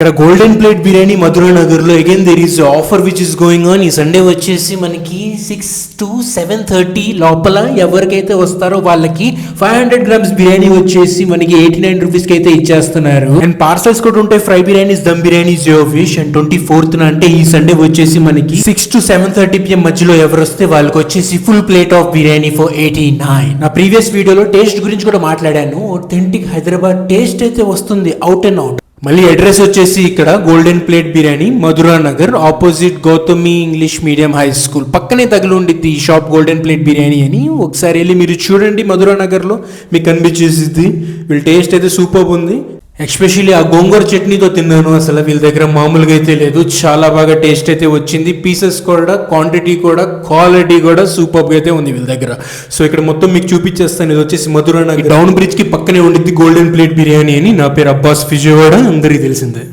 ఇక్కడ golden plate biryani Madhura Nagar లో again there is offer which is going on. ఈ Sunday వచ్చేసి మనకి 6 to 7:30 లోపల ఎవరికైతే వస్తారో వాళ్ళకి 500 grams బిర్యానీ వచ్చేసి మనకి 89 రూపీస్ కి అయితే ఇచ్చేస్తున్నారు. అండ్ పార్సల్స్ కూడా ఉంటాయి. ఫ్రై బిర్యానీస్, దమ్ బిర్యానీస్, జియో ఫిష్. అండ్ 24th అంటే ఈ సండే వచ్చేసి మనకి 6 to 7:30 PM మధ్యలో ఎవరు వస్తే వాళ్ళకి వచ్చేసి full plate of biryani for 89. నా ప్రీవియస్ వీడియోలో టేస్ట్ గురించి కూడా మాట్లాడాను. ఒథెంటిక్ హైదరాబాద్ టేస్ట్ అయితే వస్తుంది అవుట్ అండ్ అవుట్. మళ్ళీ అడ్రస్ వచ్చేసి ఇక్కడ golden plate biryani Madhura Nagar opposite Gautami English medium high school పక్కనే తగిలి ఉండిద్ది ఈ షాప్ గోల్డెన్ ప్లేట్ బిర్యానీ అని. ఒకసారి వెళ్ళి మీరు చూడండి మధురా నగర్లో, మీకు కనిపించేసిద్ది. వీళ్ళ టేస్ట్ అయితే సూపర్ ఉంది. ఎస్పెషల్లీ ఆ గోంగూర చట్నీతో తిన్నాను. అసలు వీళ్ళ దగ్గర మామూలుగా అయితే లేదు, చాలా బాగా టేస్ట్ అయితే వచ్చింది. పీసెస్ కూడా, క్వాంటిటీ కూడా, క్వాలిటీ కూడా సూపర్గా అయితే ఉంది వీళ్ళ దగ్గర. సో ఇక్కడ మొత్తం మీకు చూపించేస్తాను. ఇది వచ్చేసి మధురా నగర్ డౌన్ బ్రిడ్జ్ కి పక్కనే ఉండిద్ది గోల్డెన్ ప్లేట్ బిర్యానీ అని. నా పేరు అబ్బాస్, విజయవాడ, అందరికీ తెలిసిందే.